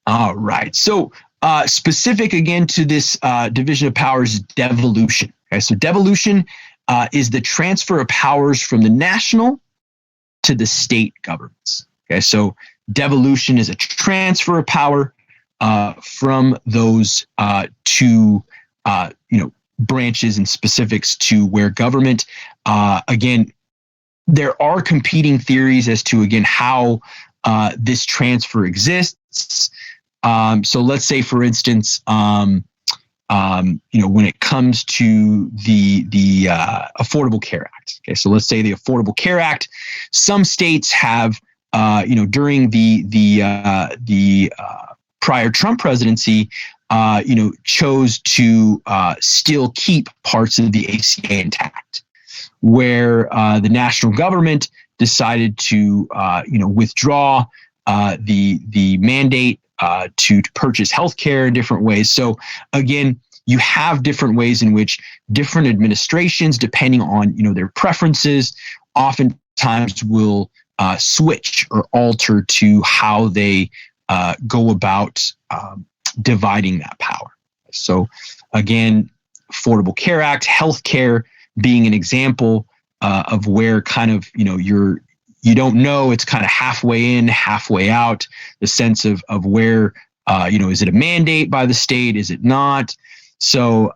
All right. So specific again to this division of powers, devolution. Okay, so devolution is the transfer of powers from the national to the state governments. Okay, so devolution is a transfer of power from those two, branches and specifics to where government. Again, there are competing theories as to again how this transfer exists. So let's say, for instance, when it comes to the Affordable Care Act. Okay, so let's say the Affordable Care Act. Some states have, during the prior Trump presidency, chose to still keep parts of the ACA intact, where the national government decided to, withdraw the mandate to purchase healthcare in different ways. So again, you have different ways in which different administrations, depending on their preferences, oftentimes will switch or alter to how they go about dividing that power. So again, Affordable Care Act, healthcare being an example of where kind of you don't know, it's kind of halfway in, halfway out, the sense of where, is it a mandate by the state? Is it not? So,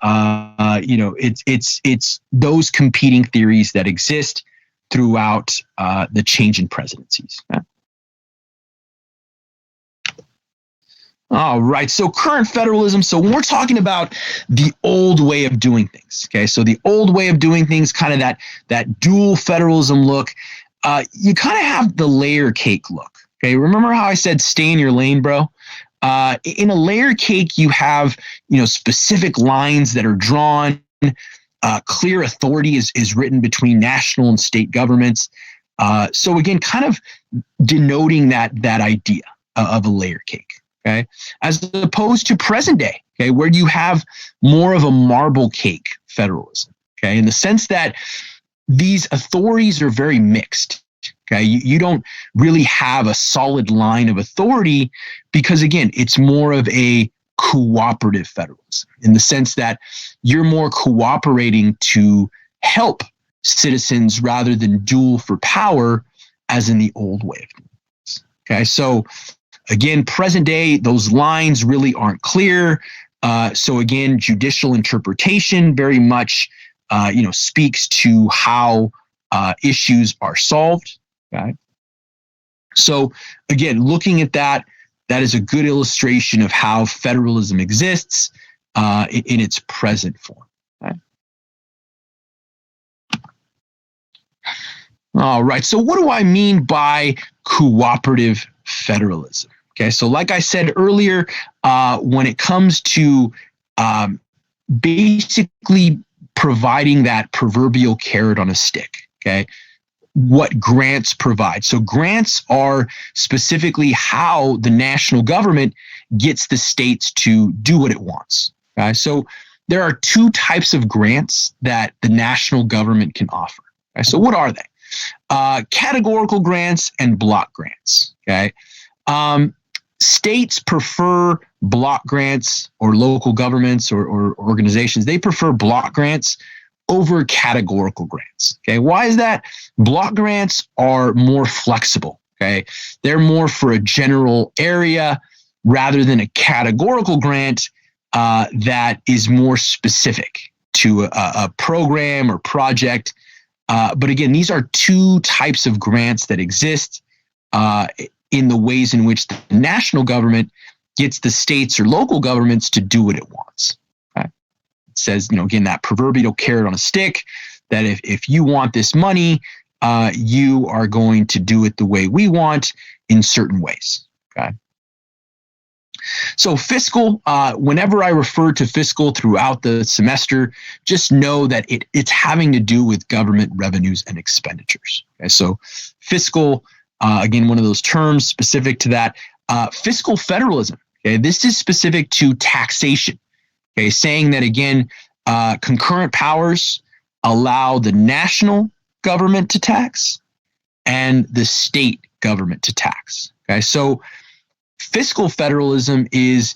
it's those competing theories that exist throughout the change in presidencies. Yeah. All right. So current federalism. So when we're talking about the old way of doing things, okay, so the old way of doing things, kind of that dual federalism look, you kind of have the layer cake look. Okay, remember how I said stay in your lane, bro? In a layer cake, you have specific lines that are drawn. Clear authority is written between national and state governments. So again, kind of denoting that idea of a layer cake. Okay, as opposed to present day. Okay, where you have more of a marble cake federalism. Okay, in the sense that these authorities are very mixed. Okay, you don't really have a solid line of authority because, again, it's more of a cooperative federalism in the sense that you're more cooperating to help citizens rather than duel for power, as in the old way of doing things. Okay, so again, present day, those lines really aren't clear. So again, judicial interpretation very much speaks to how issues are solved. Okay. So again, looking at that is a good illustration of how federalism exists in its present form. Okay. All right. So what do I mean by cooperative federalism? Okay. So like I said earlier, when it comes to basically providing that proverbial carrot on a stick, okay, what grants provide. So grants are specifically how the national government gets the states to do what it wants. Okay? So there are two types of grants that the national government can offer. Okay? So what are they? Categorical grants and block grants. Okay. States prefer block grants, or local governments or organizations, they prefer block grants over categorical grants. Okay, why is that? Block grants are more flexible. Okay, they're more for a general area rather than a categorical grant that is more specific to a program or project. But again, these are two types of grants that exist in the ways in which the national government gets the states or local governments to do what it wants. Says, again, that proverbial carrot on a stick, that if you want this money, you are going to do it the way we want in certain ways. Okay. So fiscal, whenever I refer to fiscal throughout the semester, just know that it's having to do with government revenues and expenditures. Okay. So fiscal, again, one of those terms specific to that, fiscal federalism. Okay. This is specific to taxation. Okay, saying that again, concurrent powers allow the national government to tax and the state government to tax. Okay, so Fiscal federalism is,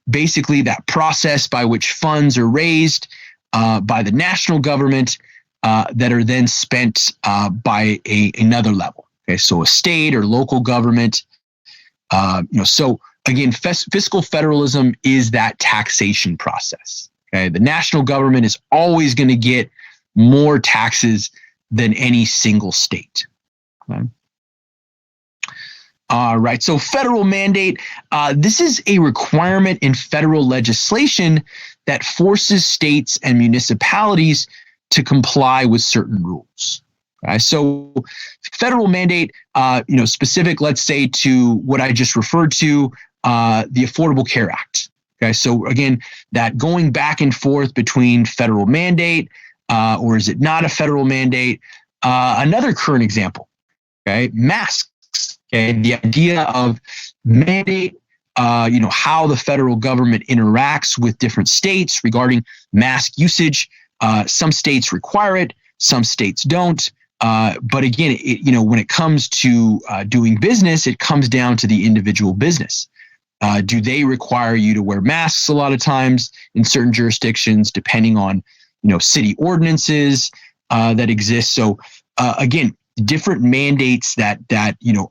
basically that process by which funds are raised by the national government that are then spent by another level. Okay, so a state or local government. So again, fiscal federalism is that taxation process. Okay, the national government is always going to get more taxes than any single state. Okay. All right. So federal mandate, this is a requirement in federal legislation that forces states and municipalities to comply with certain rules. Okay. So federal mandate, specific, let's say, to what I just referred to, the Affordable Care Act. Okay. So again, that going back and forth between federal mandate, or is it not a federal mandate? Another current example, okay, masks. Okay, the idea of mandate, how the federal government interacts with different states regarding mask usage. Some states require it, some states don't. But again, when it comes to doing business, it comes down to the individual business. Do they require you to wear masks a lot of times in certain jurisdictions, depending on, city ordinances that exist? So again, different mandates that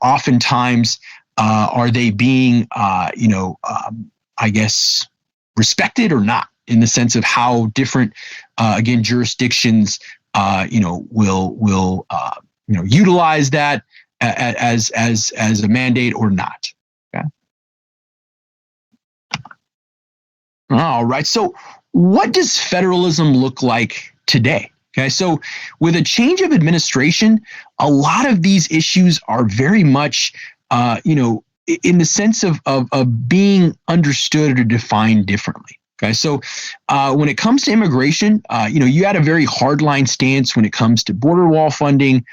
oftentimes are they being respected or not, in the sense of how different jurisdictions will utilize that as a mandate or not. Okay. All right. So what does federalism look like today? Okay, so with a change of administration, a lot of these issues are very much, in the sense of being understood or defined differently. Okay, so when it comes to immigration, you had a very hardline stance when it comes to border wall funding.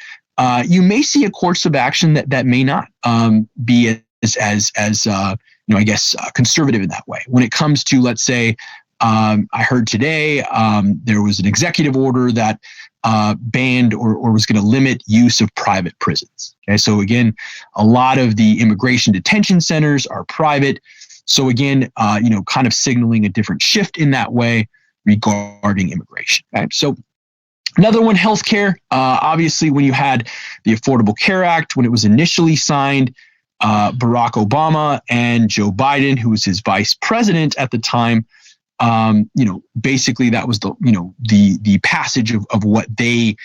You may see a course of action that may not be as conservative in that way. When it comes to, let's say, I heard today there was an executive order that banned or was going to limit use of private prisons. Okay, so again, a lot of the immigration detention centers are private. So again, kind of signaling a different shift in that way regarding immigration. Okay, so another one, healthcare. Obviously, when you had the Affordable Care Act, when it was initially signed, Barack Obama and Joe Biden, who was his vice president at the time, basically that was the passage of what they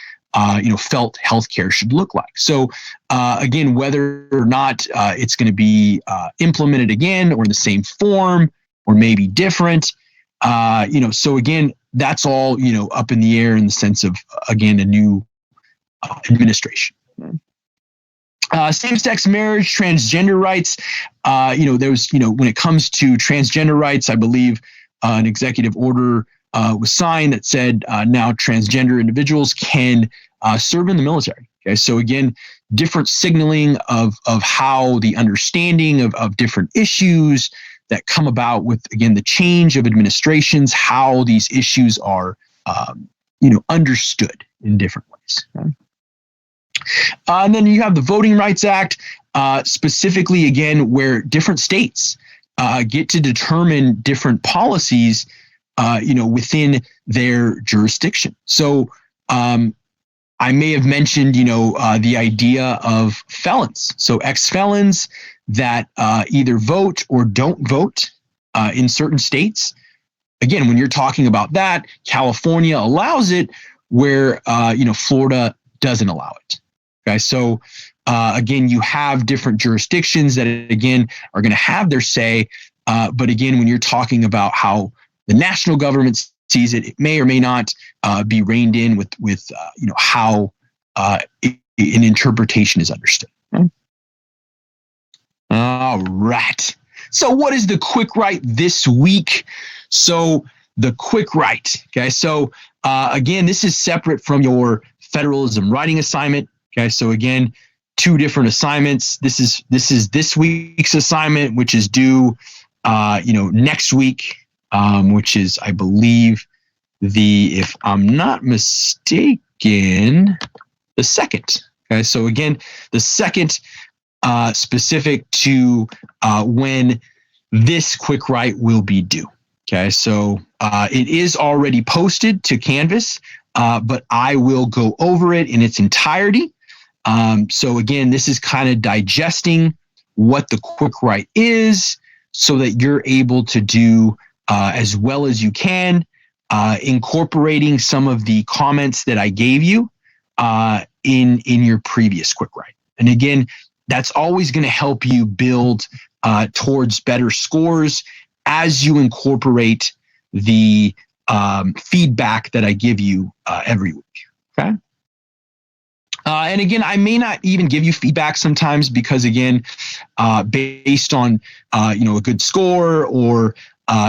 felt healthcare should look like. So again, whether or not it's going to be implemented again or in the same form or maybe different, so again, that's all up in the air in the sense of, again, a new administration. Same-sex marriage, transgender rights. There's when it comes to transgender rights, I believe an executive order was signed that said now transgender individuals can serve in the military. Okay, so again, different signaling of how the understanding of different issues that come about with, again, the change of administrations, how these issues are understood in different ways. Okay? And then you have the Voting Rights Act, specifically, again, where different states get to determine different policies, within their jurisdiction. So I may have mentioned, the idea of felons. So ex-felons that either vote or don't vote in certain states. Again, when you're talking about that, California allows it, where Florida doesn't allow it. Okay, so again, you have different jurisdictions that, again, are going to have their say. But again, when you're talking about how the national government sees it, it may or may not be reined in with how an interpretation is understood. Okay. All right. So what is the quick right this week? So the quick right. Okay. So again, this is separate from your federalism writing assignment. Okay. So again, two different assignments. This is this week's assignment, which is due next week, which is, I believe, if I'm not mistaken, the 2nd. Okay. So again, the 2nd specific to when this quick write will be due. Okay, so it is already posted to Canvas, but I will go over it in its entirety. So again, this is kind of digesting what the quick write is so that you're able to do as well as you can, incorporating some of the comments that I gave you in your previous quick write. And again, that's always going to help you build towards better scores as you incorporate the feedback that I give you every week. Okay. And again, I may not even give you feedback sometimes because, again, based on a good score or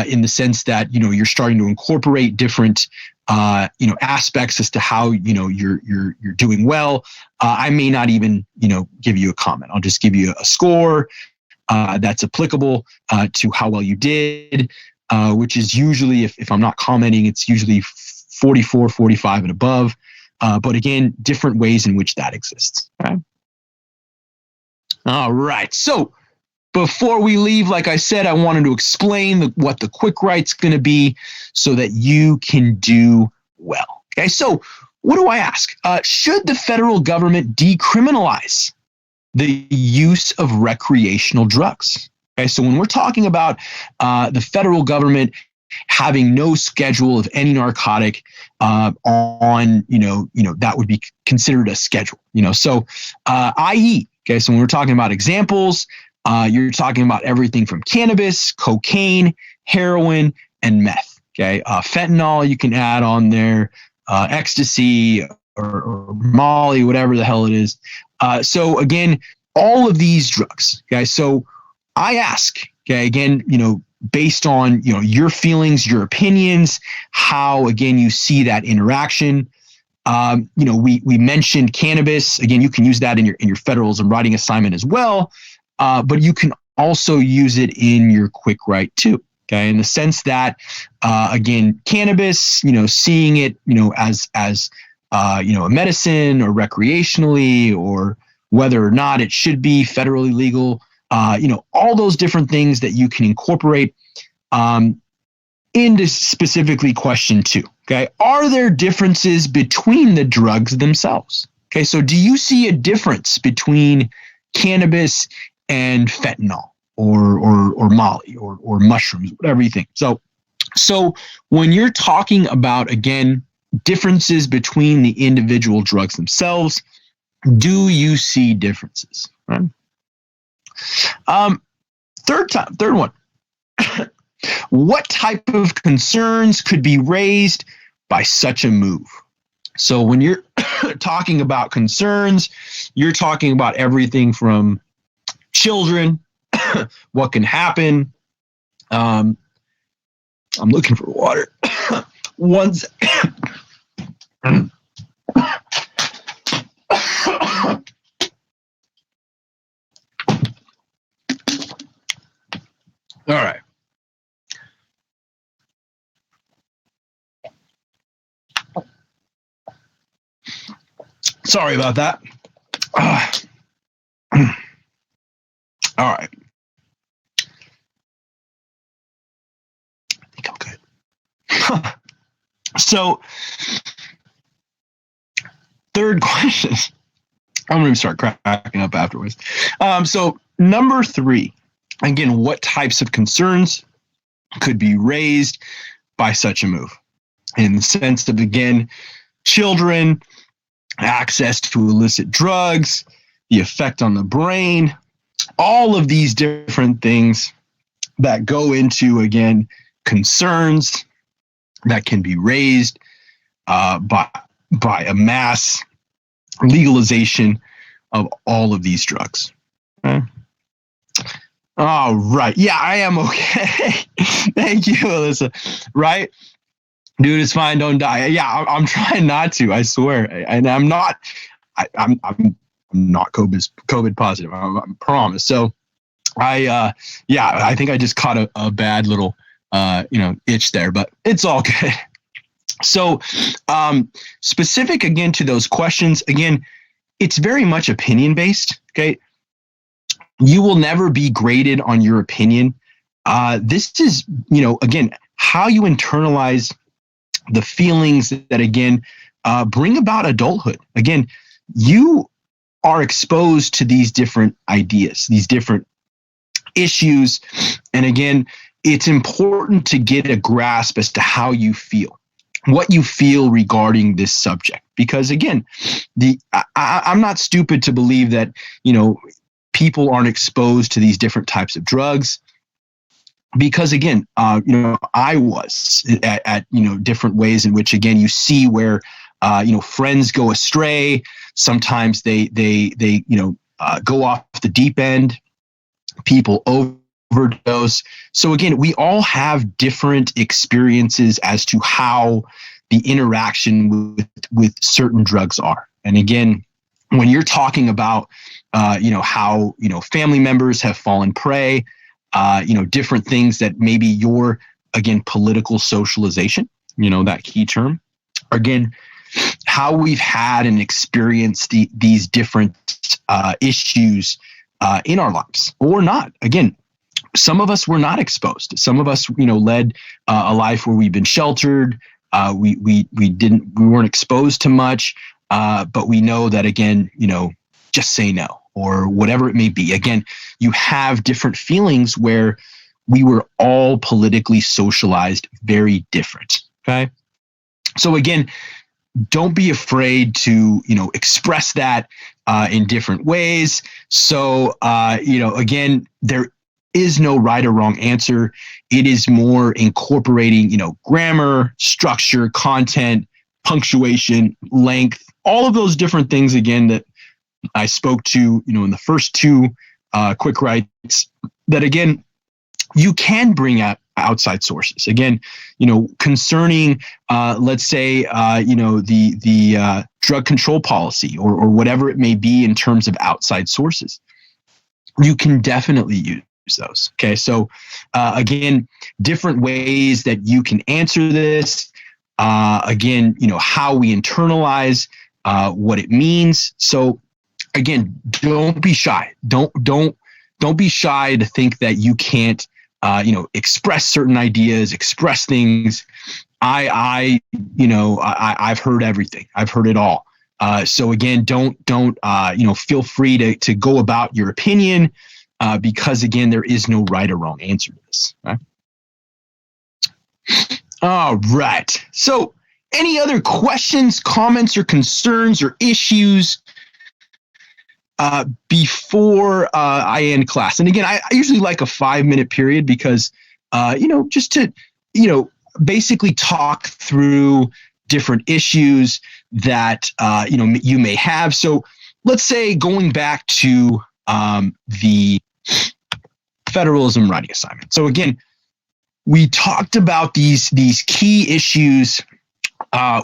in the sense that you're starting to incorporate different aspects as to how you're doing well. I may not even give you a comment. I'll just give you a score that's applicable to how well you did, which is usually, if I'm not commenting, it's usually 44, 45 and above. But again, different ways in which that exists. Okay? All right. So before we leave, like I said, I wanted to explain what the quick write's going to be so that you can do well. Okay. So what do I ask? Should the federal government decriminalize the use of recreational drugs? Okay. So when we're talking about the federal government having no schedule of any narcotic on, that would be considered a schedule, so i.e., okay, so when we're talking about examples, you're talking about everything from cannabis, cocaine, heroin, and meth, okay? Fentanyl you can add on there, ecstasy or Molly, whatever the hell it is. So again, all of these drugs, okay? So I ask, okay, again, based on your feelings, your opinions, how again you see that interaction. We mentioned cannabis. Again, you can use that in your federalism writing assignment as well, but you can also use it in your quick write too. Okay, in the sense that again, cannabis, seeing it, as a medicine or recreationally, or whether or not it should be federally legal. All those different things that you can incorporate into specifically question 2. Okay. Are there differences between the drugs themselves? Okay. So do you see a difference between cannabis and fentanyl or Molly or mushrooms, whatever you think? So when you're talking about, again, differences between the individual drugs themselves, do you see differences? Right? Third one. What type of concerns could be raised by such a move? So when you're talking about concerns, you're talking about everything from children, what can happen. I'm looking for water. One second. All right. Sorry about that. All right. I think I'm good. So, third question. I'm going to start cracking up afterwards. So, number 3. Again, what types of concerns could be raised by such a move? In the sense of, again, children, access to illicit drugs, the effect on the brain, all of these different things that go into, again, concerns that can be raised by a mass legalization of all of these drugs. Okay? All right. Yeah, I am okay. Thank you, Alyssa. Right? Dude, it's fine. Don't die. Yeah, I'm trying not to. I swear. And I'm not. I'm not COVID positive. I promise. So, I think I just caught a bad little itch there, but it's all good. So, specific again to those questions. Again, it's very much opinion based. Okay. You will never be graded on your opinion. This is, again, how you internalize the feelings that, again, bring about adulthood. Again, you are exposed to these different ideas, these different issues. And again, it's important to get a grasp as to how you feel, what you feel regarding this subject. Because again, I'm not stupid to believe that, people aren't exposed to these different types of drugs. Because again, I was at different ways in which, again, you see where, friends go astray. Sometimes they go off the deep end. People overdose. So again, we all have different experiences as to how the interaction with certain drugs are. And again, when you're talking about, how, family members have fallen prey, different things that maybe your, again, political socialization, that key term, again, how we've had and experienced these different issues in our lives or not. Again, some of us were not exposed. Some of us, led a life where we've been sheltered. We weren't exposed to much, but we know that, again, just say no or whatever it may be. Again, you have different feelings where we were all politically socialized very different. Okay. So again, don't be afraid to, express that in different ways. So, again, there is no right or wrong answer. It is more incorporating, grammar, structure, content, punctuation, length, all of those different things, again, that I spoke to, in the first two quick writes, that, again, you can bring out outside sources. Again, concerning, let's say, the drug control policy or whatever it may be in terms of outside sources, you can definitely use those. Okay. So, again, different ways that you can answer this. Again, how we internalize what it means. So, again, don't be shy. Don't be shy to think that you can't, express certain ideas, express things. I've heard everything. I've heard it all. So again, don't feel free to go about your opinion, because again, there is no right or wrong answer to this. Right? All right. So any other questions, comments, or concerns or issues before I end class? And again, I usually like a 5-minute period because, just to, basically talk through different issues that, you may have. So let's say going back to the federalism writing assignment. So again, we talked about these key issues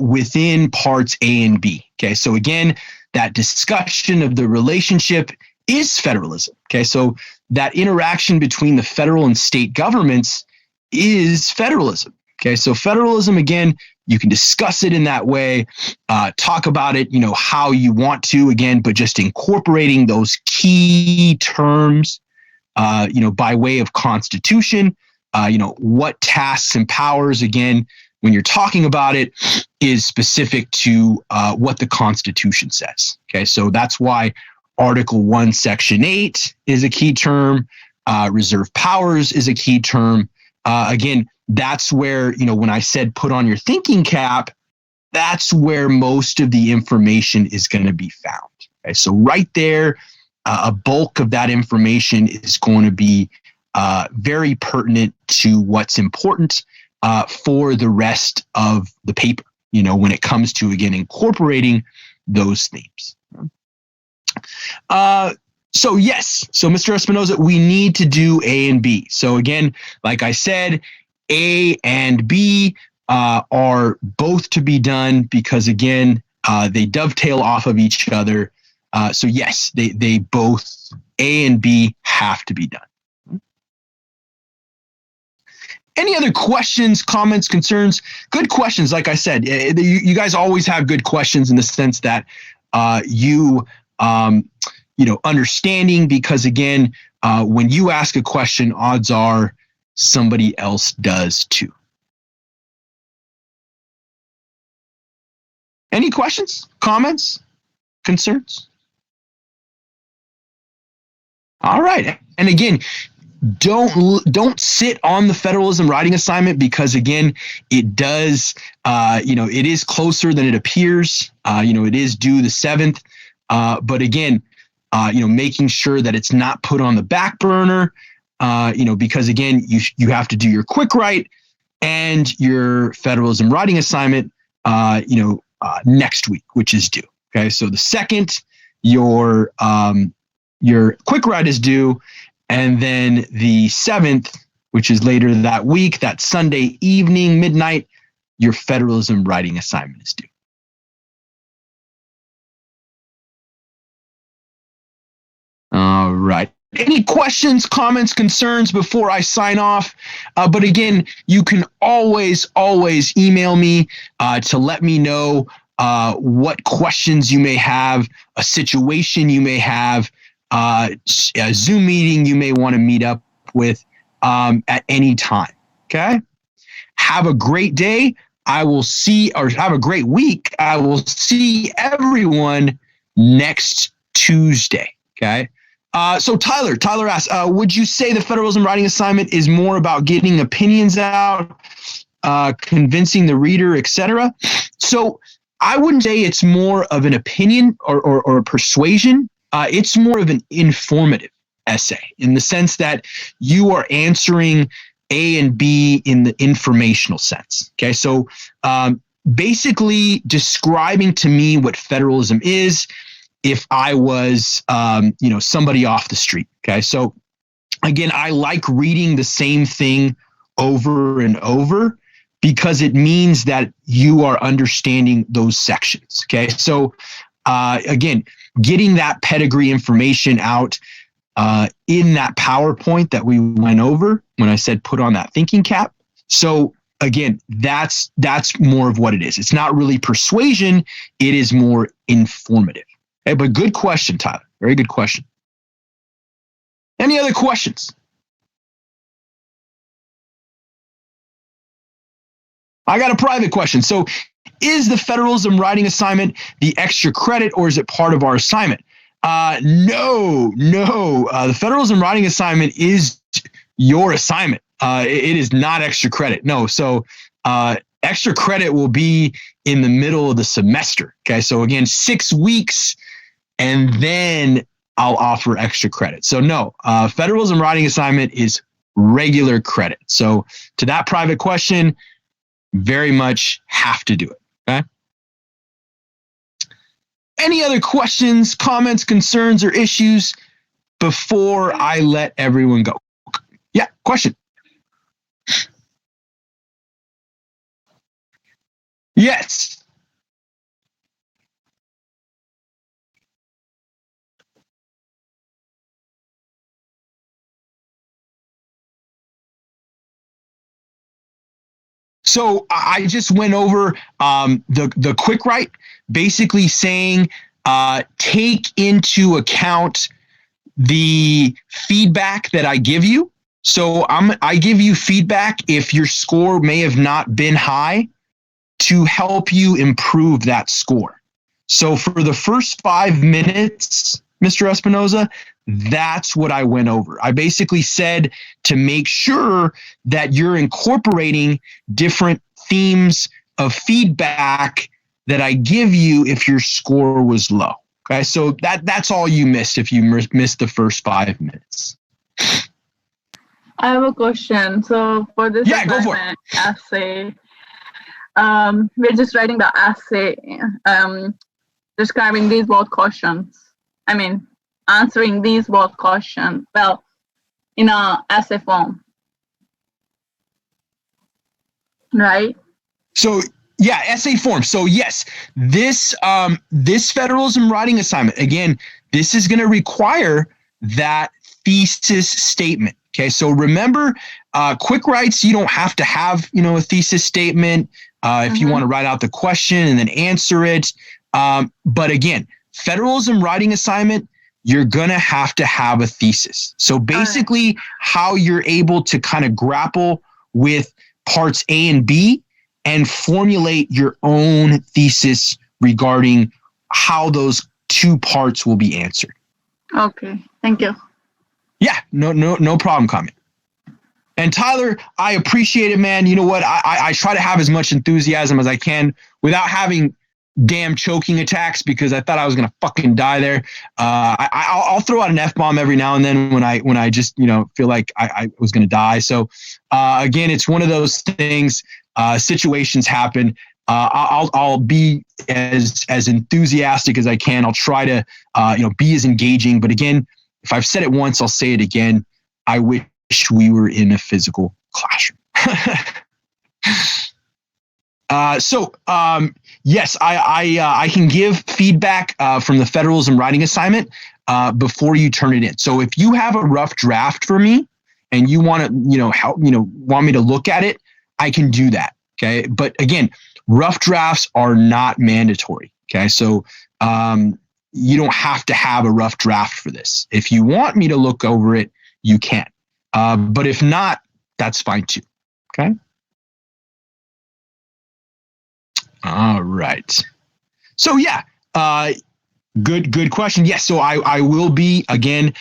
within parts A and B. Okay. So again, that discussion of the relationship is federalism. Okay. So that interaction between the federal and state governments is federalism. Okay. So federalism, again, you can discuss it in that way, talk about it, how you want to, again, but just incorporating those key terms, by way of constitution, what tasks and powers, again, when you're talking about it, is specific to what the Constitution says. Okay, so that's why Article 1, Section 8 is a key term. Reserve powers is a key term. Again, that's where, when I said put on your thinking cap, that's where most of the information is going to be found. Okay, so right there, a bulk of that information is going to be very pertinent to what's important for the rest of the paper, when it comes to, again, incorporating those themes. So yes, so Mr. Espinoza, we need to do A and B. So again, like I said, A and B are both to be done because, again, they dovetail off of each other. So yes, they both, A and B, have to be done. Any other questions, comments, concerns? Good questions. Like I said, you guys always have good questions in the sense that you understanding, because again, when you ask a question, odds are somebody else does too. Any questions, comments, concerns? All right. And again, don't sit on the federalism writing assignment, because again, it does, it is closer than it appears. It is due the 7th. But again, making sure that it's not put on the back burner, because again, you have to do your quick write and your federalism writing assignment, next week, which is due. Okay. So the 2nd, your quick write is due. And then the 7th, which is later that week, that Sunday evening, midnight, your federalism writing assignment is due. All right. Any questions, comments, concerns before I sign off? But again, you can always email me to let me know what questions you may have, a situation you may have, a Zoom meeting you may want to meet up with at any time. Okay. Have a great day. Have a great week. I will see everyone next Tuesday. Okay. So Tyler asks, would you say the federalism writing assignment is more about getting opinions out, convincing the reader, etc.? So I wouldn't say it's more of an opinion or a persuasion. It's more of an informative essay, in the sense that you are answering A and B in the informational sense. Okay, so basically describing to me what federalism is if I was, somebody off the street. Okay, so again, I like reading the same thing over and over, because it means that you are understanding those sections. Okay, so again, getting that pedigree information out in that PowerPoint that we went over when I said put on that thinking cap. So again, that's more of what it is. It's not really persuasion. It is more informative. Okay, but good question, Tyler. Very good question. Any other questions? I got a private question. So is the federalism writing assignment the extra credit, or is it part of our assignment? No. The federalism writing assignment is your assignment. It is not extra credit. No. So extra credit will be in the middle of the semester. Okay. So again, 6 weeks, and then I'll offer extra credit. So no, federalism writing assignment is regular credit. So to that private question, very much have to do it. Okay. Any other questions, comments, concerns, or issues before I let everyone go? Yeah, question. Yes. So I just went over the quick write, basically saying take into account the feedback that I give you. So I give you feedback if your score may have not been high, to help you improve that score. So for the first 5 minutes, Mr. Espinoza, that's what I went over. I basically said to make sure that you're incorporating different themes of feedback that I give you if your score was low. Okay, so that's all you missed if you missed the first 5 minutes. I have a question. So for this essay, we're just writing the essay, describing these both questions. I mean, answering these both questions, well, in a essay form, right? So yeah, essay form. So yes, this federalism writing assignment, again, this is going to require that thesis statement. Okay, so remember, quick writes, you don't have to have, a thesis statement if you want to write out the question and then answer it. But again, federalism writing assignment, you're going to have a thesis. So basically, how you're able to kind of grapple with parts A and B and formulate your own thesis regarding how those two parts will be answered. Okay, thank you. Yeah, no problem, Kami. And Tyler, I appreciate it, man. You know what? I try to have as much enthusiasm as I can without having damn choking attacks, because I thought I was gonna fucking die there. I'll throw out an F-bomb every now and then when I just feel like I was gonna die. So again, it's one of those things. Situations happen. I'll be as enthusiastic as I can. I'll try to be as engaging. But again, if I've said it once, I'll say it again. I wish we were in a physical classroom. Yes, I can give feedback from the federalism writing assignment before you turn it in. So if you have a rough draft for me and you want to help want me to look at it, I can do that. Okay, but again, rough drafts are not mandatory. Okay, so you don't have to have a rough draft for this. If you want me to look over it, you can. But if not, that's fine too. Okay. All right. So yeah, good question. Yes. So I will be again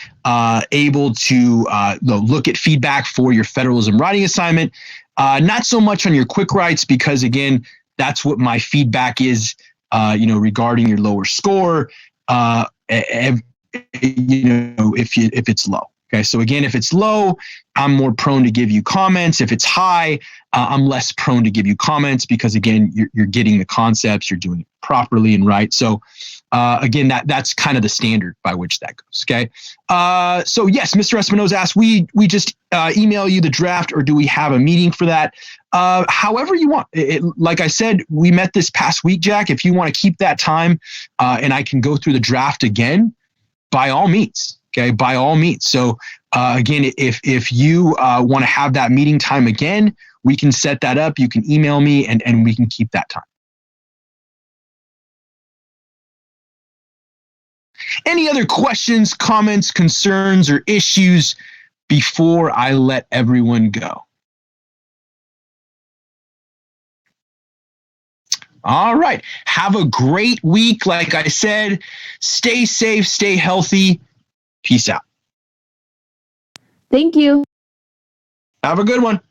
able to look at feedback for your federalism writing assignment. Not so much on your quick writes, because again, that's what my feedback is. Regarding your lower score. If it's low. Okay, so again, if it's low, I'm more prone to give you comments. If it's high, I'm less prone to give you comments, because again, you're getting the concepts, you're doing it properly and right. So again, that's kind of the standard by which that goes. Okay. So yes, Mr. Espinoza asked, we just email you the draft, or do we have a meeting for that? However you want. Like I said, we met this past week, Jack. If you want to keep that time and I can go through the draft again, by all means. Okay, by all means. So again, if you want to have that meeting time again, we can set that up. You can email me and we can keep that time. Any other questions, comments, concerns, or issues before I let everyone go? All right. Have a great week. Like I said, stay safe, stay healthy. Peace out. Thank you. Have a good one.